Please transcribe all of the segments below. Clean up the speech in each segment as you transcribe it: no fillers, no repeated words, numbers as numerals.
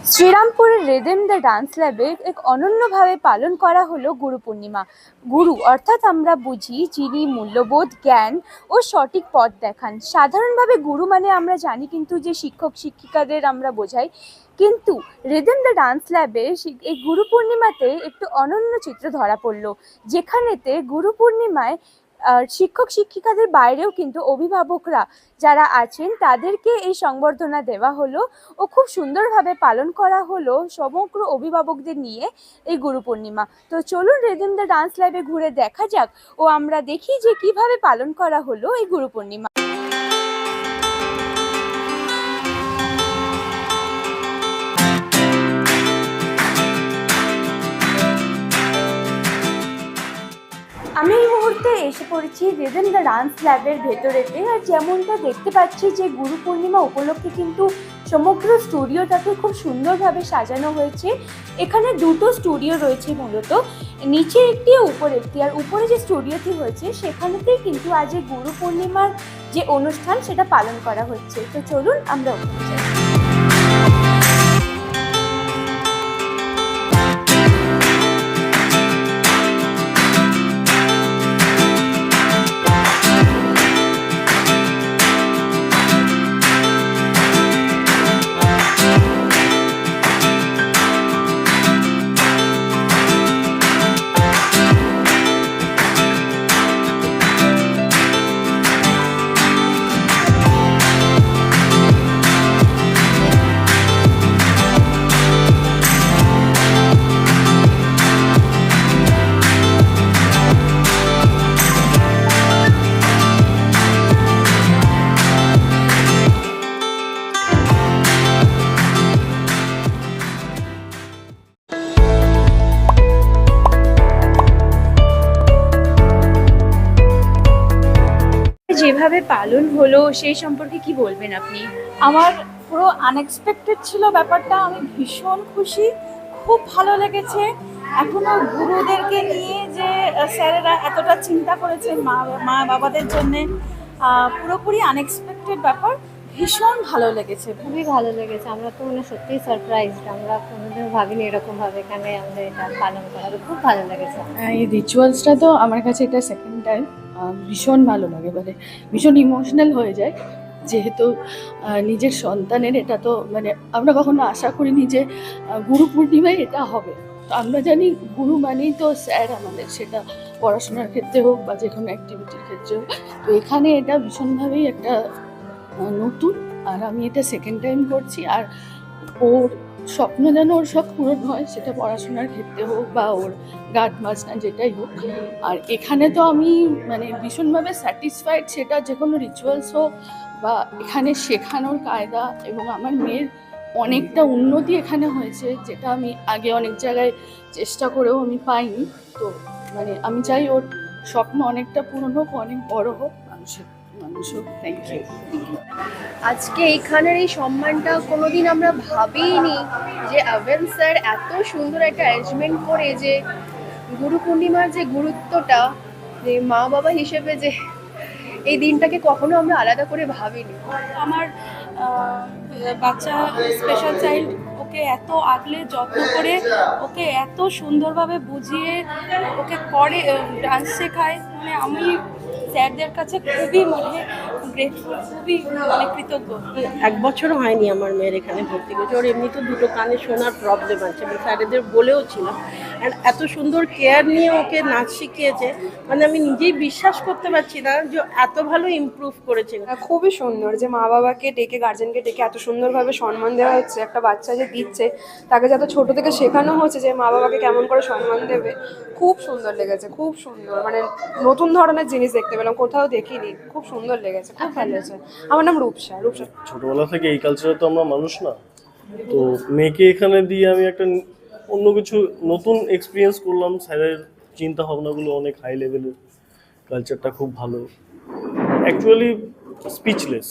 শ্রীরামপুরের rhythm the dance ল্যাবে এক অনন্যভাবে পালন করা হলো গুরু পূর্ণিমা। গুরু অর্থাৎ আমরা বুঝি যিনি মূল্যবোধ, জ্ঞান ও সঠিক পথ দেখান। সাধারণভাবে গুরু মানে আমরা জানি কিন্তু যে শিক্ষক শিক্ষিকাদের আমরা বোঝাই, কিন্তু রিদম দ্য ডান্স ল্যাবে এই গুরু পূর্ণিমাতে একটু অনন্য চিত্র ধরা পড়লো, যেখানেতে গুরু পূর্ণিমায় শিক্ষক শিক্ষিকাদের বাইরেও কিন্তু অভিভাবকরা যারা আছেন তাদেরকে এই সংবর্ধনা দেওয়া হলো ও খুব সুন্দরভাবে পালন করা হলো সমগ্র অভিভাবকদের নিয়ে এই গুরু পূর্ণিমা। তো চলুন রিদম দ্য ডান্স ল্যাবে ঘুরে দেখা যাক ও আমরা দেখি যে কিভাবে পালন করা হলো এই গুরু পূর্ণিমা। আমি এই মুহূর্তে এসে পড়েছি রিদম দ্য ডান্স ল্যাবের ভেতরেতে, আর যেমনটা দেখতে পাচ্ছি যে গুরু পূর্ণিমা উপলক্ষে কিন্তু সমগ্র স্টুডিওটাকে খুব সুন্দরভাবে সাজানো হয়েছে। এখানে দুটো স্টুডিও রয়েছে মূলত, নিচে একটি উপরে একটি। আর উপরে যে স্টুডিওটি হয়েছে সেখানেতেই কিন্তু আজ এই গুরু পূর্ণিমার যে অনুষ্ঠান সেটা পালন করা হচ্ছে। তো চলুন আমরা ওখানে যাই। যেভাবে পালন হলো সেই সম্পর্কে কি বলবেন আপনি? আমার পুরো আনএক্সপেক্টেড ছিল ব্যাপারটা, আমি ভীষণ খুশি, খুব ভালো লেগেছে। এখনো গুরুদেরকে নিয়ে যে স্যারেরা এতটা চিন্তা করেছেন মা বাবাদের জন্যে, পুরোপুরি আনএক্সপেক্টেড ব্যাপার, ভীষণ ভালো লেগেছে। খুবই ভালো লেগেছে, আমরা তো মানে সত্যিই সারপ্রাইজড, আমরা কোনোদিন ভাবিনি এরকমভাবে এখানে আমাদের এটা পালন করা হবে। খুব ভালো লেগেছে। এই রিচুয়ালসটা তো আমার কাছে এটা সেকেন্ড টাইম, ভীষণ ভালো লাগে, মানে ভীষণ ইমোশনাল হয়ে যায়, যেহেতু নিজের সন্তানের এটা তো মানে আমরা কখনো আশা করিনি যে গুরু পূর্ণিমায় এটা হবে। তো আমরা জানি গুরু মানেই তো স্যার আমাদের, সেটা পড়াশোনার ক্ষেত্রে হোক বা যে কোনো অ্যাক্টিভিটির ক্ষেত্রে হোক। তো এখানে এটা ভীষণভাবেই একটা নতুন, আর আমি এটা সেকেন্ড টাইম করছি। আর ওর স্বপ্ন যেন ওর সব পূরণ হয়, সেটা পড়াশোনার ক্ষেত্রে হোক বা ওর গান বাজনা যেটাই হোক। আর এখানে তো আমি মানে ভীষণভাবে স্যাটিসফাইড, সেটা যে কোনো রিচুয়ালস হোক বা এখানে শেখানোর কায়দা, এবং আমার মেয়ের অনেকটা উন্নতি এখানে হয়েছে, যেটা আমি আগে অনেক জায়গায় চেষ্টা করেও আমি পাইনি। তো মানে আমি চাই ওর স্বপ্ন অনেকটা পূরণ হোক, অনেক বড় হোক, মানুষ হোক। Thank you. আজকে এইখানের এই সম্মানটা কোনোদিন আমরা ভাবিনি যে আভেন স্যার এত সুন্দর একটা অ্যারেঞ্জমেন্ট করে, যে গুরু পূর্ণিমার যে গুরুত্বটা, যে মা বাবা হিসেবে যে এই দিনটাকে কখনো আমরা আলাদা করে ভাবিনি। আমার বাচ্চা স্পেশাল চাইল্ড, ওকে এত আগলে যত্ন করে, ওকে এত সুন্দরভাবে বুঝিয়ে ওকে করে ডান্স শেখায়, মানে আমি স্যারদের কাছে খুবই মানে গ্রেটফুল, খুবই মানে কৃতজ্ঞ। 1 বছরও হয়নি আমার মেয়ের এখানে ভর্তি করেছে। ওর এমনি তো দুটো কানে শোনার প্রবলেম আছে, আমি স্যারেদের বলেও ছিলাম। অ্যান্ড এত সুন্দর কেয়ার নিয়ে ওকে নাচ শিখিয়েছে, মানে আমি নিজেই বিশ্বাস করতে পারছি না যে এত ভালো ইমপ্রুভ করেছে। খুবই সুন্দর যে মা বাবাকে ডেকে, গার্জেনকে ডেকে এত সুন্দরভাবে সম্মান দেওয়া হচ্ছে। একটা বাচ্চা যে দিচ্ছে তাকে যত ছোট থেকে শেখানো হচ্ছে যে মা বাবাকে কেমন করে সম্মান দেবে, খুব সুন্দর লেগেছে, খুব সুন্দর, মানে নতুন ধরনের জিনিস দেখতে পেলাম, কোথাও দেখিনি, খুব সুন্দর লেগেছে, খুব ভালো লেগেছে। আমার নাম রূপসা। ছোটবেলা থেকে এই কালচারে তো আমরা মানুষ না, তো মেয়েকে এখানে দিয়ে আমি একটা অন্য কিছু নতুন এক্সপিরিয়েন্স করলাম। স্যারের চিন্তা ভাবনাগুলো অনেক হাই লেভেলের, কালচারটা খুব ভালো, actually speechless.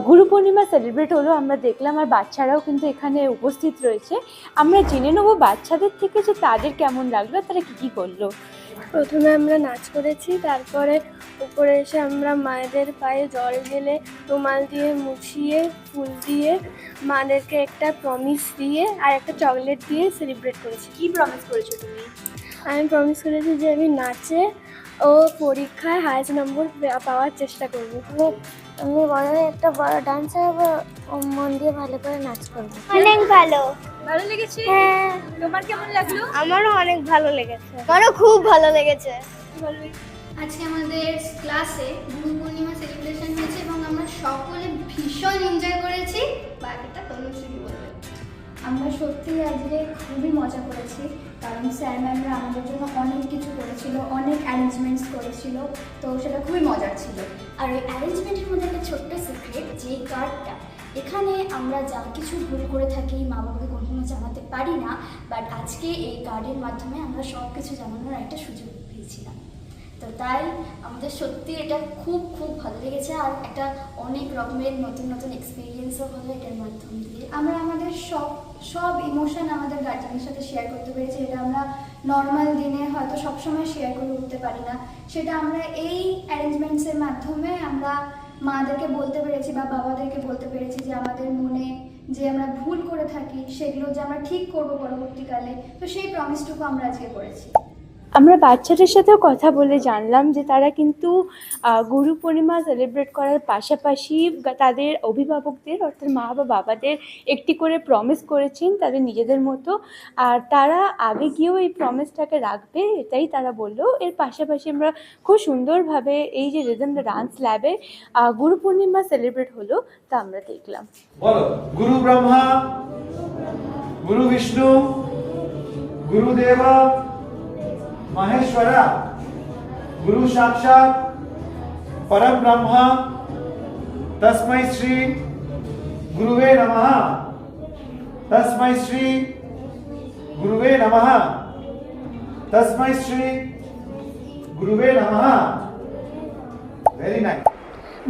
Guru Purnima celebrate হলো, আমরা দেখলাম, আর বাচ্চারাও কিন্তু এখানে উপস্থিত রয়েছে। আমরা জেনে নেবো বাচ্চাদের থেকে যে তাদের কেমন লাগলো, তারা কী কী করলো। প্রথমে আমরা নাচ করেছি, তারপরে উপরে এসে আমরা মায়েদের পায়ে জল ঢেলে রুমাল দিয়ে মুছিয়ে ফুল দিয়ে মাদেরকে একটা প্রমিস দিয়ে আর একটা চকলেট দিয়ে সেলিব্রেট করেছি। কী প্রমিস করেছো তুমি? আমি প্রমিস করেছি যে আমি নাচে ও পরীক্ষায় হায়েস্ট নম্বর পাওয়ার চেষ্টা করবো। আমি বড় একটা বড় ডান্সার হবো, মন দিয়ে ভালো করে নাচ করবো। অনেক ভালো ভালো লেগেছে? হ্যাঁ, তোমার কেমন লাগলো? আমারও অনেক ভালো লেগেছে। আমারও খুব ভালো লেগেছে। আজকে আমাদের ক্লাসে গুরু পূর্ণিমা সেলিব্রেশন হয়েছে এবং আমরা সকলে ভীষণ এনজয় করেছি। বাকিটা তনুশ্রী বলবে। আমরা সত্যি আজকে খুবই মজা করেছি, কারণ স্যার ম্যামরা আমাদের জন্য অনেক কিছু করেছিল, অনেক অ্যারেঞ্জমেন্টস করেছিল, তো সেটা খুবই মজার ছিল। আর ওই অ্যারেঞ্জমেন্টের মধ্যে একটা ছোট্ট সিক্রেট, যে কার্ডটা এখানে আমরা যা কিছু ভুল করে থাকি মা বাবাকে কখনো জানাতে পারি না, বাট আজকে এই কার্ডের মাধ্যমে আমরা সব কিছু জানানোর একটা সুযোগ পেয়েছিলাম। তো তাই আমাদের সত্যি এটা খুব খুব ভালো লেগেছে, আর একটা অনেক রকমের নতুন নতুন এক্সপিরিয়েন্সও হলো এটার মাধ্যম দিয়ে। আমরা আমাদের সব ইমোশন আমাদের গার্জেনের সাথে শেয়ার করতে পেরেছি, এটা আমরা নর্মাল দিনে হয়তো সবসময় শেয়ার করে উঠতে পারি না। সেটা আমরা এই অ্যারেঞ্জমেন্টসের মাধ্যমে আমরা মাদেরকে বলতে পেরেছি বা বাবাদেরকে বলতে পেরেছি যে আমাদের মনে যে আমরা ভুল করে থাকি সেগুলো যে আমরা ঠিক করবো পরবর্তীকালে, তো সেই প্রমিসটুকু আমরা আজকে করেছি। আমরা বাচ্চাদের সাথেও কথা বলে জানলাম যে তারা কিন্তু গুরু পূর্ণিমা সেলিব্রেট করার পাশাপাশি তাদের অভিভাবকদের অর্থাৎ মা বা বাবাদের একটি করে প্রমিস করেছেন তাদের নিজেদের মতো, আর তারা আগে গিয়েও এই প্রমিসটাকে রাখবে, এটাই তারা বললো। এর পাশাপাশি আমরা খুব সুন্দরভাবে এই যে রিদম দ্য ডান্স ল্যাবে গুরু পূর্ণিমা সেলিব্রেট হলো তা আমরা দেখলাম। বলো, গুরু ব্রহ্মা, গুরু বিষ্ণু, গুরুদেবা महेश्वरा, गुरु साक्षात परम ब्रह्म, तस्मै श्री गुरुवे नमः, तस्मै श्री गुरुवे नमः, तस्मै श्री गुरुवे नमः। Very nice.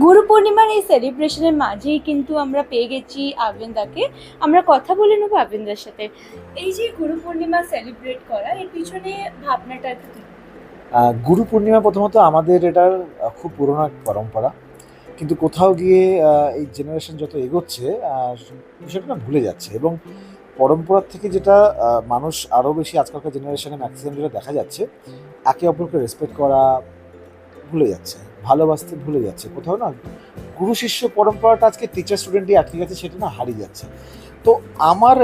গুরু পূর্ণিমার এই সেলিব্রেশনের মাঝেই কিন্তু আমরা পেয়ে গেছি আবিন্দাকে। আমরা কথা বলে নেবো আবিন্দার সাথে। এই যে গুরু পূর্ণিমা সেলিব্রেট করা, এর পিছনে ভাবনাটা কি? গুরু পূর্ণিমা প্রথমত আমাদের এটার খুব পুরোনো এক পরম্পরা, কিন্তু কোথাও গিয়ে এই জেনারেশন যত এগোচ্ছে বিষয়টা না ভুলে যাচ্ছে, এবং পরম্পরার থেকে যেটা মানুষ আরও বেশি আজকালকার জেনারেশনে ম্যাক্সিমাম যেটা দেখা যাচ্ছে, একে অপরকে রেসপেক্ট করা ভুলে যাচ্ছে, ভালোবাসতে ভুলে যাচ্ছে। কোথাও না গুরু শিষ্য পরম্পরাটা আজকে টিচার স্টুডেন্টই আটকে গেছে, সেটা না হারিয়ে যাচ্ছে। তো আমার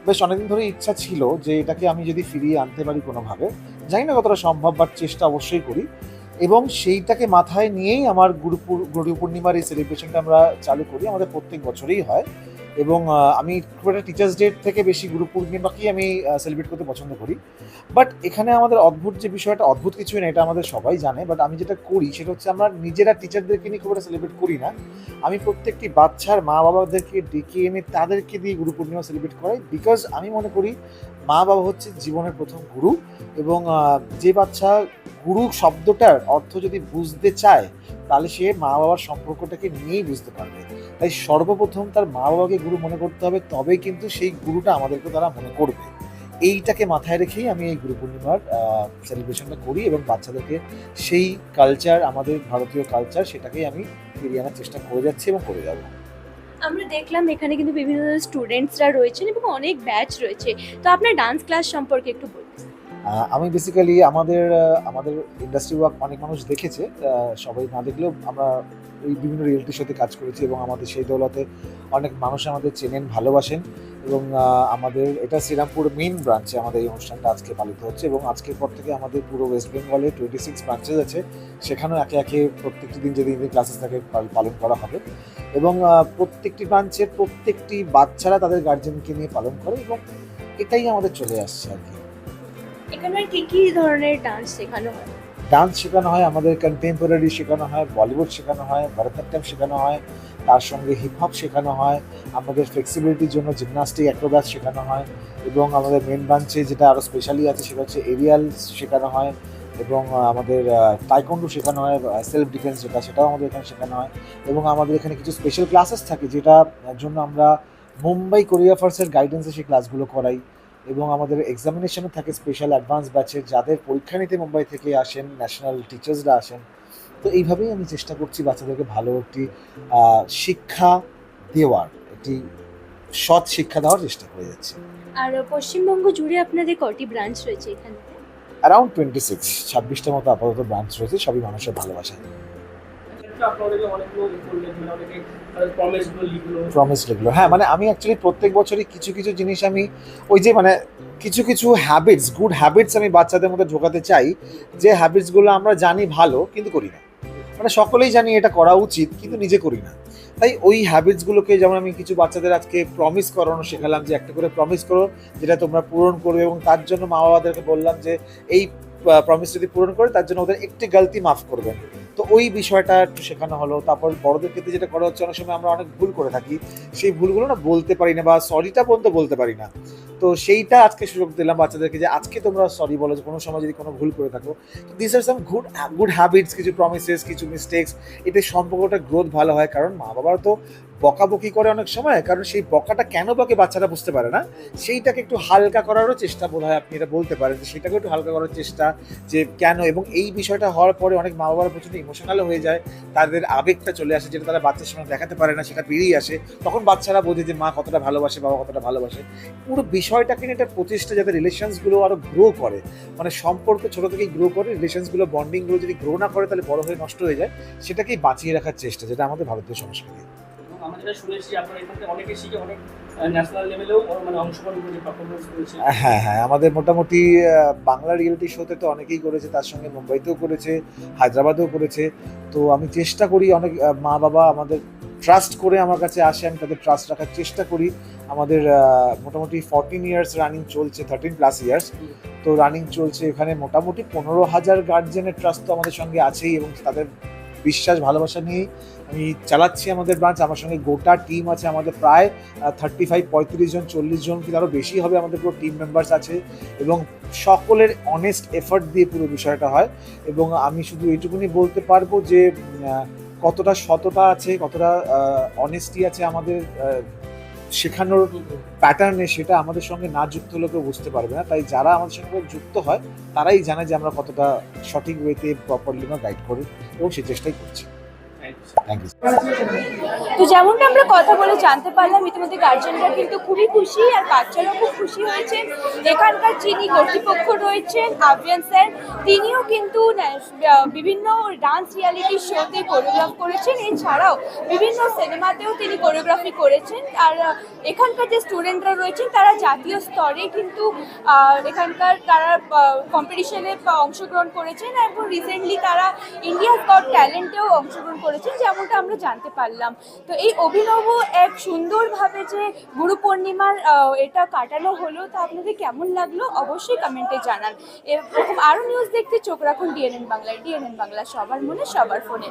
বেশ অনেকদিন ধরে ইচ্ছা ছিল যে এটাকে আমি যদি ফিরিয়ে আনতে পারি কোনোভাবে, জানি না কতটা সম্ভব, বাট চেষ্টা অবশ্যই করি, এবং সেইটাকে মাথায় নিয়েই আমার গুরু পূর্ণিমার এই সেলিব্রেশনটা আমরা চালু করি। আমাদের প্রত্যেক বছরেই হয়, এবং আমি খুব একটা টিচার্স ডে থেকে বেশি গুরু পূর্ণিমাকেই আমি সেলিব্রেট করতে পছন্দ করি। বাট এখানে আমাদের অদ্ভুত যে বিষয়টা, অদ্ভুত কিছুই না, এটা আমাদের সবাই জানে, বাট আমি যেটা করি সেটা হচ্ছে আমরা নিজেরা টিচারদেরকে নিয়ে খুব একটা সেলিব্রেট করি না, আমি প্রত্যেকটি বাচ্চার মা বাবাদেরকে ডেকে এনে তাদেরকে দিয়ে গুরু পূর্ণিমা সেলিব্রেট করাই। বিকজ আমি মনে করি মা বাবা হচ্ছে জীবনের প্রথম গুরু, এবং যে বাচ্চা গুরু শব্দটার অর্থ যদি বুঝতে চায় তাহলে সে মা বাবার সম্পর্কটাকে নিয়েই বুঝতে পারবে। তাই সর্বপ্রথম তার মা বাবাকে গুরু মনে করতে হবে, তবেই কিন্তু সেই গুরুটা আমাদেরকে তারা মনে করবে। এইটাকে মাথায় রেখেই আমি এই গুরু পূর্ণিমার সেলিব্রেশনটা করি, এবং বাচ্চাদেরকে সেই কালচার, আমাদের ভারতীয় কালচার, সেটাকেই আমি ফিরিয়ে আনার চেষ্টা করে যাচ্ছি এবং করে যাব। আমরা দেখলাম এখানে কিন্তু বিভিন্ন স্টুডেন্টসরা রয়েছেন এবং অনেক ব্যাচ রয়েছে, তো আপনার ডান্স ক্লাস সম্পর্কে একটু বলুন। আমি বেসিক্যালি আমাদের ইন্ডাস্ট্রি ওয়ার্ক অনেক মানুষ দেখেছে, সবাই না দেখলেও আমরা এই বিভিন্ন রিয়েলিটি শোতে কাজ করেছি, এবং আমাদের সেই দৌলতে অনেক মানুষ আমাদের চেনেন, ভালোবাসেন, এবং আমাদের এটা শ্রীরামপুর মেইন ব্রাঞ্চে আমাদের এই অনুষ্ঠানটা আজকে পালিত হচ্ছে, এবং আজকের পর থেকে আমাদের পুরো ওয়েস্ট বেঙ্গলে 26 ব্রাঞ্চেস আছে, সেখানেও একে একে প্রত্যেকটি দিন যেদিন ক্লাসেস থাকে পালন করা হবে, এবং প্রত্যেকটি ব্রাঞ্চের প্রত্যেকটি বাচ্চারা তাদের গার্জেনকে নিয়ে পালন করে, এবং এটাই আমাদের চলে আসছে আর কি। এখানে কি কি ধরনের ডান্স শেখানো হয়? ডান্স শেখানো হয়, আমাদের কন্টেম্পোরারি শেখানো হয়, বলিউড শেখানো হয়, ভরতনাট্যম শেখানো হয়, তার সঙ্গে হিপহপ শেখানো হয়, আমাদের ফ্লেক্সিবিলিটির জন্য জিমনাস্টিক, অ্যাক্রোব্যাট শেখানো হয়, এবং আমাদের মেন ব্রাঞ্চে যেটা আরও স্পেশালি আছে সেটা হচ্ছে এরিয়াল শেখানো হয়, এবং আমাদের টাইকন্ডো শেখানো হয়, সেলফ ডিফেন্স যেটা সেটাও আমাদের এখানে শেখানো হয়। এবং আমাদের এখানে কিছু স্পেশাল ক্লাসেস থাকে যেটার জন্য আমরা মুম্বাই কোরিওগ্রাফার্সের গাইডেন্সে সেই ক্লাসগুলো করাই। এবং আমাদের এক্সামিনেশনও থাকে স্পেশাল অ্যাডভান্স ব্যাচের, যাদের পরীক্ষা নিতে মুম্বাই থেকে আসেন, ন্যাশনাল টিচার্সরা আসেন। তো এইভাবেই আমি চেষ্টা করছি বাচ্চাদেরকে ভালো একটি শিক্ষা দেওয়ার, একটি সৎ শিক্ষা দেওয়ার চেষ্টা করে যাচ্ছি। আর পশ্চিমবঙ্গ জুড়ে আপনাদের কটি ব্রাঞ্চ রয়েছে এখানে? অ্যারাউন্ড 26টা মতো আপাতত ব্রাঞ্চ রয়েছে, সবই মানুষের ভালোবাসায়। প্রমিস লিখলো, হ্যাঁ, মানে আমি অ্যাকচুয়ালি প্রত্যেক বছরই কিছু কিছু জিনিস আমি ওই যে মানে কিছু কিছু হ্যাবিটস, গুড হ্যাবিটস আমি বাচ্চাদের মধ্যে ঢোকাতে চাই, যে হ্যাবিটসগুলো আমরা জানি ভালো কিন্তু করি না। মানে সকলেই জানি এটা করা উচিত কিন্তু নিজে করি না। তাই ওই হ্যাবিটসগুলোকে, যেমন আমি কিছু বাচ্চাদের আজকে প্রমিস করানো শেখালাম, যে একটা করে প্রমিস করো যেটা তোমরা পূরণ করবে, এবং তার জন্য মা বাবাদেরকে বললাম যে এই প্রমিস যদি পূরণ করে তার জন্য ওদের একটি গলতি মাফ করবেন। তো ওই বিষয়টা একটু শেখানো হলো। তারপর বড়দের ক্ষেত্রে যেটা করা হচ্ছে, অনেক সময় আমরা অনেক ভুল করে থাকি, সেই ভুলগুলো না বলতে পারি না, বা সরিটা পর্যন্ত বলতে পারি না। তো সেইটা আজকে সুযোগ দিলাম বাচ্চাদেরকে, যে আজকে তোমরা সরি বলো যে কোনো সময় যদি কোনো ভুল করে থাকো। This are some good habits, কিছু প্রমিসেস, কিছু মিস্টেক্স, এতে সম্পর্কটা গ্রোথ ভালো হয়। কারণ মা বাবারা তো বকাবকি করে অনেক সময়, কারণ সেই বকাটা কেন বকে বাচ্চারা বুঝতে পারে না, সেইটাকে একটু হালকা করারও চেষ্টা বোধ হয় আপনি এটা বলতে পারেন, যে সেটাকে একটু হালকা করার চেষ্টা, যে কেন। এবং এই বিষয়টা হওয়ার পরে অনেক মা বাবারা প্রচণ্ড ইমোশনালও হয়ে যায়, তাদের আবেগটা চলে আসে, যেটা তারা বাচ্চার সঙ্গে দেখাতে পারে না, সেটা বেরিয়ে আসে। তখন বাচ্চারা বোঝে যে মা কতটা ভালোবাসে, বাবা কতটা ভালোবাসে। পুরো বিষয়টাকে নিয়ে একটা প্রচেষ্টা, যাতে রিলেশনসগুলো আরও গ্রো করে, মানে সম্পর্ক ছোটো থেকেই গ্রো করে, রিলেশনসগুলো, বন্ডিংগুলো যদি গ্রো না করে তাহলে বড় হয়ে নষ্ট হয়ে যায়, সেটাকেই বাঁচিয়ে রাখার চেষ্টা, যেটা আমাদের ভারতীয় সংস্কৃতি। আমরা যেটা শুনেছি আপনারা এখান থেকে অনেকে শিখে অনেক ন্যাশনাল লেভেলেও মানে অংশগ্রহণ করেছে, পারফরমেন্স করেছে। হ্যাঁ হ্যাঁ, আমাদের মোটামুটি বাংলা রিয়েলিটি শোতে তো অনেকেই করেছে, তার সঙ্গে মুম্বাইতেও করেছে, হায়দ্রাবাদেও করেছে। তো আমি চেষ্টা করি, অনেক মা বাবা আমাদের ট্রাস্ট করে আমার কাছে আসে, আমি তাদের ট্রাস্ট রাখার চেষ্টা করি। আমাদের মোটামুটি 14 ইয়ার্স রানিং চলছে, 13+ ইয়ার্স তো রানিং চলছে। এখানে মোটামুটি 15,000 গার্জেনের ট্রাস্ট তো আমাদের সঙ্গে আছেই, এবং তাদের বিশ্বাস ভালোবাসা নিয়েই আমি চালাচ্ছি আমাদের ব্রাঞ্চ। আমার সঙ্গে গোটা টিম আছে, আমাদের প্রায় 35-35 জন, 40 জন কি আরও বেশি হবে, আমাদের পুরো টিম মেম্বার্স আছে, এবং সকলের অনেস্ট এফর্ট দিয়ে পুরো বিষয়টা হয়। এবং আমি শুধু এইটুকুনি বলতে পারবো যে কতটা সততা আছে, কতটা অনেস্টি আছে আমাদের শেখানোর প্যাটার্নে, সেটা আমাদের সঙ্গে না যুক্ত হলে কেউ বুঝতে পারবে না। তাই যারা আমাদের সঙ্গে যুক্ত হয় তারাই জানে যে আমরা কতটা সঠিক ওয়েতে প্রপারলি আমরা গাইড করি, এবং সেই চেষ্টাই করছি। Thank you. তো যেমনটা আমরা কথা বলে জানতে পারলাম, ইতিমধ্যে গার্জেনরা কিন্তু খুবই খুশি, আর বাচ্চারাও খুব খুশি হয়েছেন। এখানকার যিনি কর্তৃপক্ষ রয়েছেন আভিয়ান স্যার, তিনিও কিন্তু বিভিন্ন ডান্স রিয়ালিটি শোতে কোরিওগ্রাফ করেছেন, এছাড়াও বিভিন্ন সিনেমাতেও তিনি কোরিওগ্রাফি করেছেন। আর এখানকার যে স্টুডেন্টরা রয়েছেন তারা জাতীয় স্তরে কিন্তু এখানকার তারা কম্পিটিশনে অংশগ্রহণ করেছেন, এবং রিসেন্টলি তারা ইন্ডিয়াস গট ট্যালেন্টেও অংশগ্রহণ করেছেন, যেমনটা আমরা জানতে পারলাম। তো এই অভিনব এক সুন্দরভাবে যে গুরু পূর্ণিমার এটা কাটানো হলো, তা আপনাদের কেমন লাগলো অবশ্যই কমেন্টে জানান। এরকম আরও নিউজ দেখতে চোখ রাখুন ডিএনএন বাংলায়। ডিএনএন বাংলা, সবার মনে সবার ফোনে।